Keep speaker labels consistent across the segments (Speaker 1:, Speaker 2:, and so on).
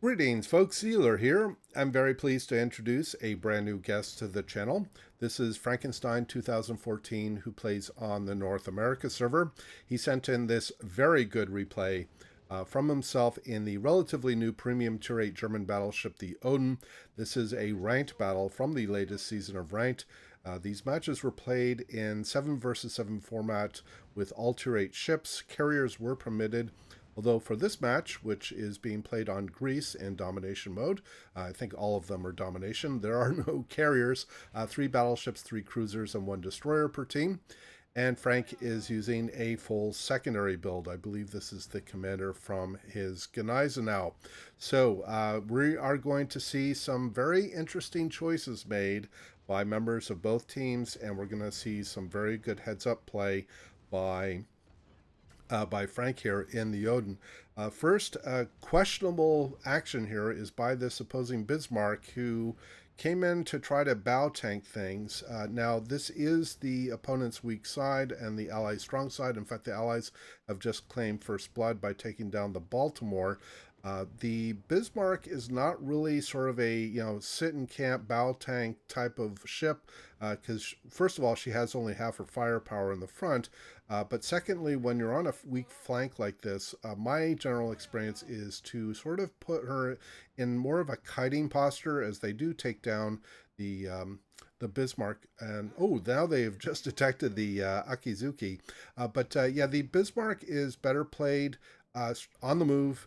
Speaker 1: Greetings, folks. Iolair here. I'm very pleased to introduce a brand new guest to the channel. This is Frankenstein 2014, who plays on the North America server. He sent in this very good replay from himself in the relatively new premium tier-VIII German battleship, the Odin. This is a ranked battle from the latest season of Ranked. These matches were played in 7 versus 7 format with all tier-VIII ships. Carriers were permitted. Although for this match, which is being played on Greece in domination mode, I think all of them are domination. There are no carriers, 3 battleships, 3 cruisers, and 1 destroyer per team. And Frank is using a full secondary build. I believe this is the commander from his Gneisenau. So we are going to see some very interesting choices made by members of both teams, and we're going to see some very good heads-up play by Frank here in the Odin. First, questionable action here is by this opposing Bismarck, who came in to try to bow tank things. Now, this is the opponent's weak side and the Allies' strong side. In fact, the Allies have just claimed first blood by taking down the Baltimore. The Bismarck is not really sort of a sit and camp bow tank type of ship, because first of all, she has only half her firepower in the front, but secondly, when you're on a weak flank like this, my general experience is to sort of put her in more of a kiting posture as they do take down the Bismarck. And oh, now they've just detected the Akizuki. Yeah, the Bismarck is better played on the move.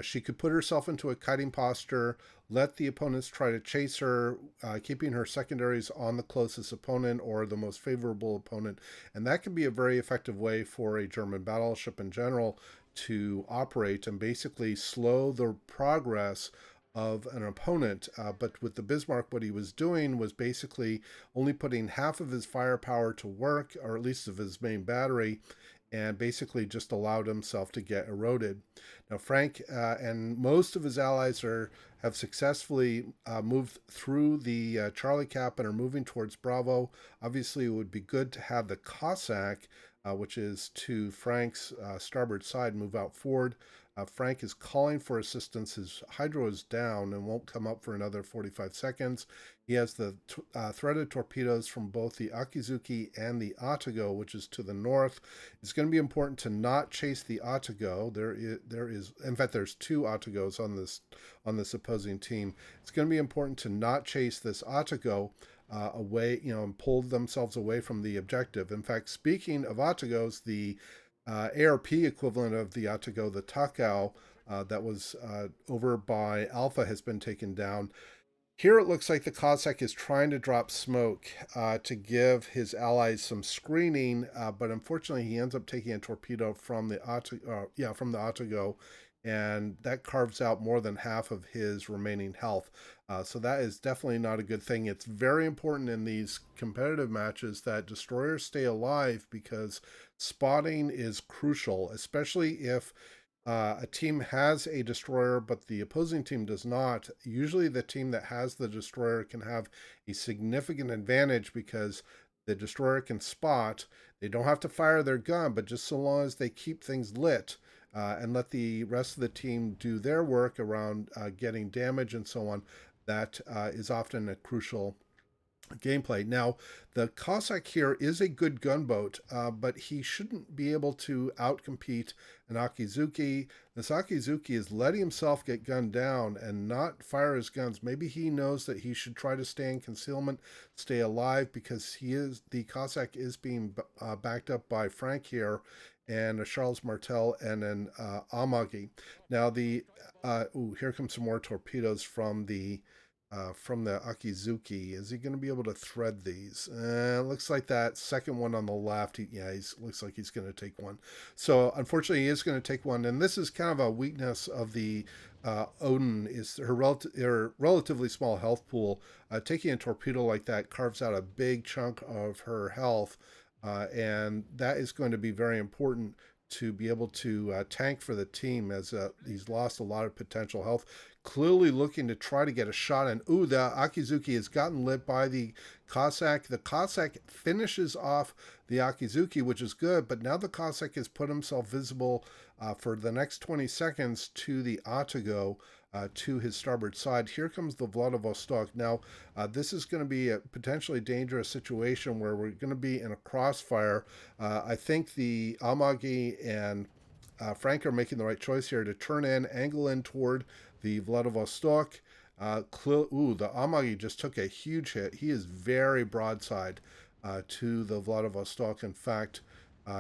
Speaker 1: She could put herself into a kiting posture, let the opponents try to chase her, keeping her secondaries on the closest opponent or the most favorable opponent. And that can be a very effective way for a German battleship in general to operate and basically slow the progress of an opponent. But with the Bismarck, what he was doing was basically only putting half of his firepower to work, or at least of his main battery, and basically just allowed himself to get eroded. Now, Frank and most of his allies have successfully moved through the Charlie Cap and are moving towards Bravo. Obviously, it would be good to have the Cossack, which is to Frank's starboard side, move out forward. Frank is calling for assistance. His hydro is down and won't come up for another 45 seconds. He has the threaded torpedoes from both the Akizuki and the Atago, which is to the north. It's going to be important to not chase the Atago. There is, in fact, there's 2 Atagos on this opposing team. It's going to be important to not chase this Atago away, and pull themselves away from the objective. In fact, speaking of Atagos, the ARP equivalent of the Atago, the Takao, that was over by Alpha, has been taken down. Here it looks like the Cossack is trying to drop smoke to give his allies some screening, but unfortunately he ends up taking a torpedo from the Atago, and that carves out more than half of his remaining health. So that is definitely not a good thing. It's very important in these competitive matches that destroyers stay alive, because spotting is crucial, especially if a team has a destroyer, but the opposing team does not. Usually, the team that has the destroyer can have a significant advantage because the destroyer can spot. They don't have to fire their gun, but just so long as they keep things lit and let the rest of the team do their work around getting damage and so on, that is often a crucial gameplay. Now, the Cossack here is a good gunboat, but he shouldn't be able to outcompete an Akizuki. This Akizuki is letting himself get gunned down and not fire his guns. Maybe he knows that he should try to stay in concealment, stay alive, because the Cossack is being backed up by Frank here, and a Charles Martel and an Amagi. Now, here comes some more torpedoes from the Akizuki. Is he going to be able to thread these? Looks like that second one on the left. He looks like he's going to take one. So unfortunately, he is going to take one. And this is kind of a weakness of the Odin, is her relatively small health pool. Taking a torpedo like that carves out a big chunk of her health, and that is going to be very important to be able to tank for the team, as he's lost a lot of potential health. Clearly looking to try to get a shot. And the Akizuki has gotten lit by the Cossack. The Cossack finishes off the Akizuki, which is good, but now the Cossack has put himself visible for the next 20 seconds to the Atago. to his starboard side. Here comes the Vladivostok. Now, this is going to be a potentially dangerous situation where we're going to be in a crossfire. I think the Amagi and Frank are making the right choice here to turn in, angle in toward the Vladivostok. The Amagi just took a huge hit. He is very broadside to the Vladivostok. In fact,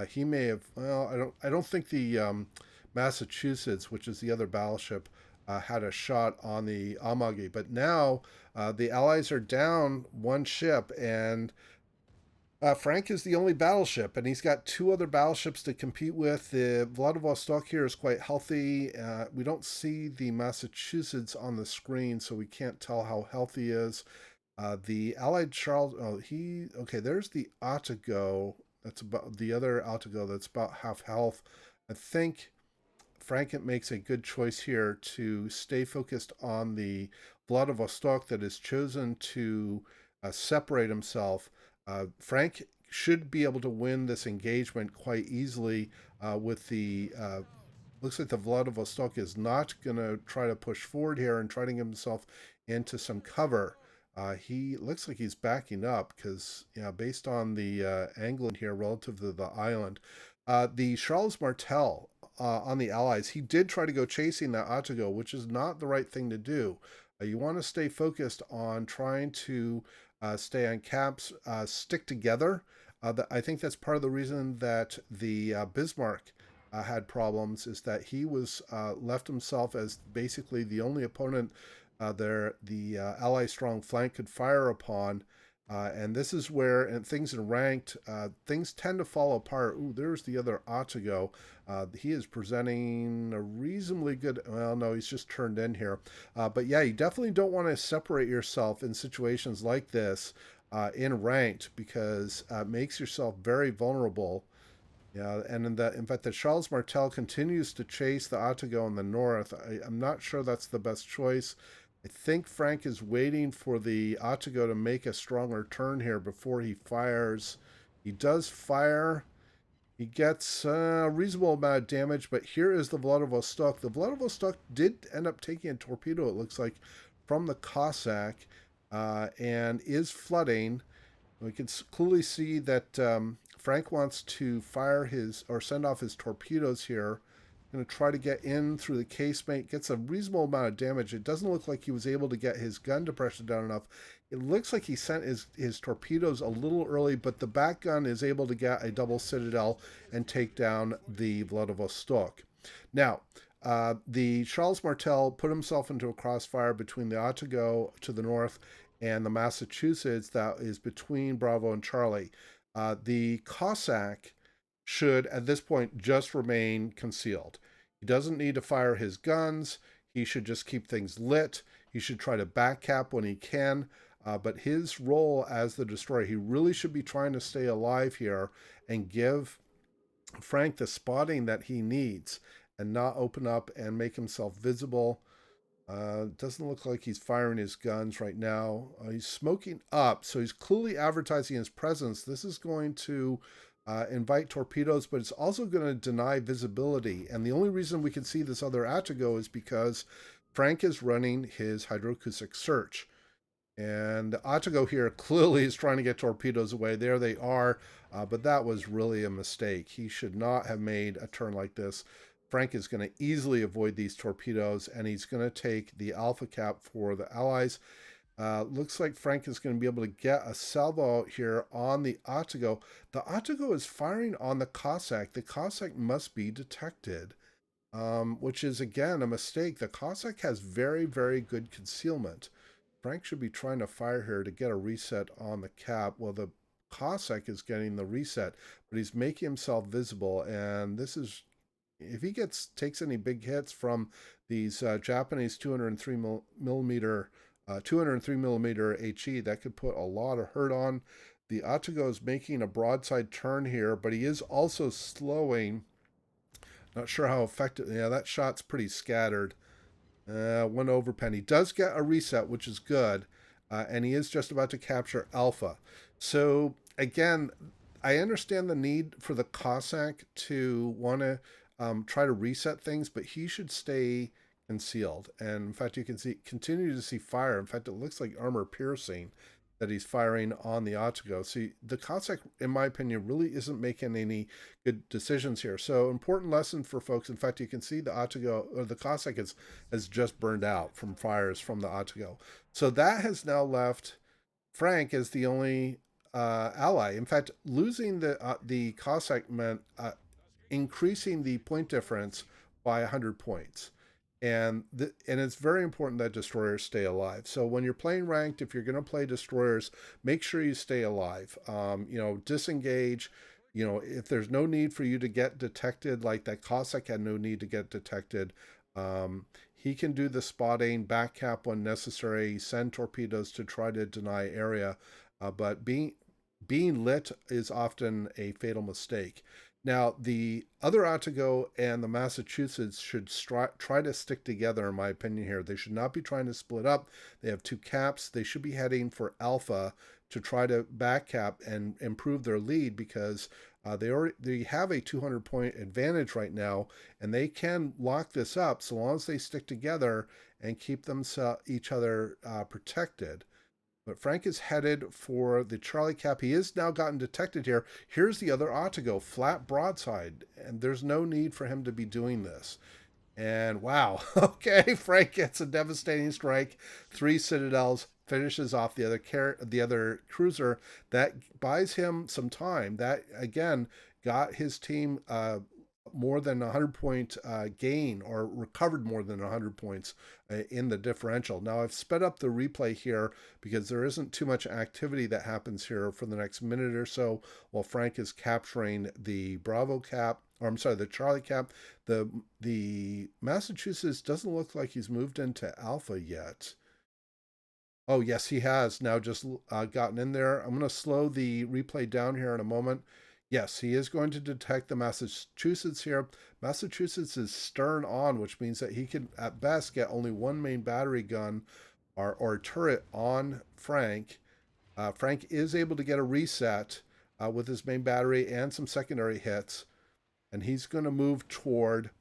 Speaker 1: he may have. Well, I don't think the Massachusetts, which is the other battleship, had a shot on the Amagi. But now the Allies are down one ship, and Frank is the only battleship, and he's got two other battleships to compete with. The Vladivostok here is quite healthy. We don't see the Massachusetts on the screen, so we can't tell how healthy he is. The Allied Charles, okay, there's the Otago. That's about the other Otago that's about half health. I think Frank makes a good choice here to stay focused on the Vladivostok that has chosen to separate himself. Frank should be able to win this engagement quite easily with the. Looks like the Vladivostok is not going to try to push forward here and try to get himself into some cover. He looks like he's backing up because, based on the angle here relative to the island, the Charles Martel on the Allies, he did try to go chasing that Otago, which is not the right thing to do. You want to stay focused on trying to stay on caps, stick together. I think that's part of the reason that the Bismarck had problems, is that he was left himself as basically the only opponent the Ally strong flank could fire upon. And this is where, and things in ranked, things tend to fall apart. Ooh, there's the other Otago. He is presenting a reasonably good, well, no, he's just turned in here. But yeah, you definitely don't want to separate yourself in situations like this in ranked, because it makes yourself very vulnerable. Yeah, and in fact, the Charles Martel continues to chase the Otago in the north. I'm not sure that's the best choice. I think Frank is waiting for the Otago to make a stronger turn here before he fires. He does fire. He gets a reasonable amount of damage, but here is the Vladivostok. The Vladivostok did end up taking a torpedo, it looks like, from the Cossack, and is flooding. We can clearly see that Frank wants to fire his, or send off his torpedoes here. Going to try to get in through the casemate. Gets a reasonable amount of damage. It doesn't look like he was able to get his gun depression down enough. It looks like he sent his torpedoes a little early, but the back gun is able to get a double citadel and take down the Vladivostok. Now, the Charles Martel put himself into a crossfire between the Otago to the north and the Massachusetts that is between Bravo and Charlie. The Cossack should, at this point, just remain concealed. He doesn't need to fire his guns. He should just keep things lit. He should try to backcap when he can. But his role as the destroyer, he really should be trying to stay alive here and give Frank the spotting that he needs and not open up and make himself visible. Doesn't look like he's firing his guns right now. He's smoking up, so he's clearly advertising his presence. This is going to invite torpedoes, but it's also going to deny visibility. And the only reason we can see this other Otago is because Frank is running his hydroacoustic search. And Otago here clearly is trying to get torpedoes away. There they are, but that was really a mistake. He should not have made a turn like this. Frank is going to easily avoid these torpedoes, and he's going to take the Alpha Cap for the Allies. Looks like Frank is going to be able to get a salvo out here on the Otago. The Otago is firing on the Cossack. The Cossack must be detected, which is, again, a mistake. The Cossack has very, very good concealment. Frank should be trying to fire here to get a reset on the cap. Well, the Cossack is getting the reset, but he's making himself visible, and this is, if he takes any big hits from these Japanese 203 millimeter HE, that could put a lot of hurt on. The Otago is making a broadside turn here, but he is also slowing. Not sure how effective. Yeah, that shot's pretty scattered. One overpen. He does get a reset, which is good, and he is just about to capture Alpha. So again, I understand the need for the Cossack to want to try to reset things, but he should stay concealed. And in fact, you can continue to see fire. In fact, it looks like armor piercing that he's firing on the Atago. See, the Cossack, in my opinion, really isn't making any good decisions here. So important lesson for folks. In fact, you can see the Atago, or the Cossack has just burned out from fires from the Atago. So that has now left Frank as the only ally. In fact, losing the Cossack meant increasing the point difference by 100 points. And it's very important that destroyers stay alive. So when you're playing ranked, if you're going to play destroyers, make sure you stay alive. Disengage. If there's no need for you to get detected, like that Cossack had no need to get detected, he can do the spotting, back cap when necessary, send torpedoes to try to deny area. But being lit is often a fatal mistake. Now, the other Atago and the Massachusetts should try to stick together, in my opinion, here. They should not be trying to split up. They have two caps. They should be heading for Alpha to try to back cap and improve their lead, because they have a 200-point advantage right now, and they can lock this up so long as they stick together and keep each other protected. But Frank is headed for the Charlie cap. He has now gotten detected here. Here's the other Atago, flat broadside, and there's no need for him to be doing this. And wow, okay, Frank gets a devastating strike, 3 citadels, finishes off the other cruiser. That buys him some time. That again got his team more than 100-point gain, or recovered more than 100 points in the differential. Now, I've sped up the replay here because there isn't too much activity that happens here for the next minute or so while Frank is capturing the Bravo cap, or I'm sorry, the Charlie cap. The Massachusetts doesn't look like he's moved into Alpha yet. Oh, yes, he has now just gotten in there. I'm going to slow the replay down here in a moment. Yes, he is going to detect the Massachusetts here. Massachusetts is stern on, which means that he can, at best, get only one main battery gun or turret on Frank. Frank is able to get a reset with his main battery and some secondary hits. And he's going to move toward,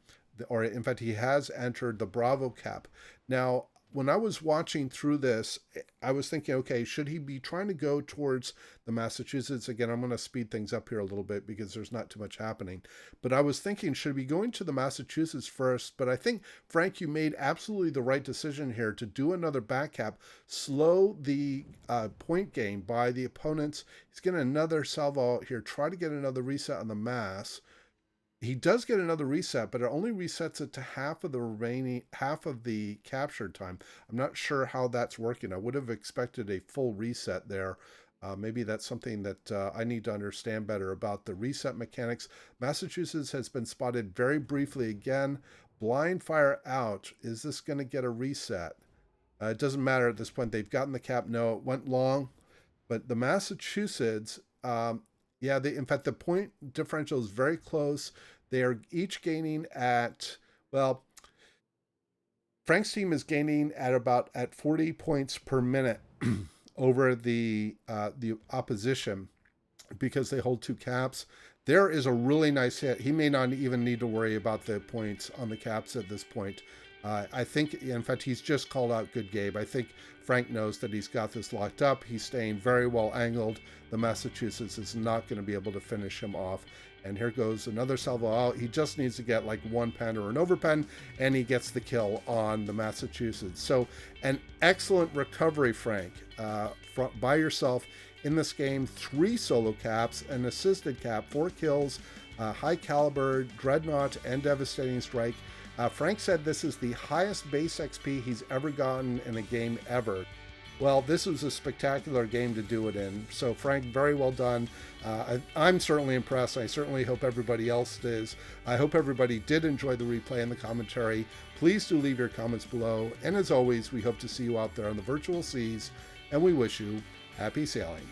Speaker 1: or in fact, he has entered the Bravo cap. Now, when I was watching through this, I was thinking, okay, should he be trying to go towards the Massachusetts? Again, I'm going to speed things up here a little bit because there's not too much happening. But I was thinking, should we be going to the Massachusetts first? But I think, Frank, you made absolutely the right decision here to do another back cap, slow the point gain by the opponents. He's getting another salvo out here, try to get another reset on the Mass. He does get another reset, but it only resets it to half of the capture time. I'm not sure how that's working. I would have expected a full reset there. Maybe that's something that I need to understand better about the reset mechanics. Massachusetts has been spotted very briefly again. Blind fire out. Is this going to get a reset? It doesn't matter at this point. They've gotten the cap. No, it went long. But the Massachusetts... in fact, the point differential is very close. They are each gaining at, well, Frank's team is gaining at 40 points per minute over the opposition because they hold 2 caps. There is a really nice hit. He may not even need to worry about the points on the caps at this point. I think, in fact, he's just called out good Gabe. I think Frank knows that he's got this locked up. He's staying very well angled. The Massachusetts is not going to be able to finish him off. And here goes another salvo out. He just needs to get like 1 pen or an overpen, and he gets the kill on the Massachusetts. So an excellent recovery, Frank, by yourself in this game. 3 solo caps, an assisted cap, 4 kills, high caliber, dreadnought, and devastating strike. Frank said this is the highest base XP he's ever gotten in a game ever. Well, this was a spectacular game to do it in. So, Frank, very well done. I'm certainly impressed. I certainly hope everybody else is. I hope everybody did enjoy the replay and the commentary. Please do leave your comments below. And as always, we hope to see you out there on the virtual seas. And we wish you happy sailing.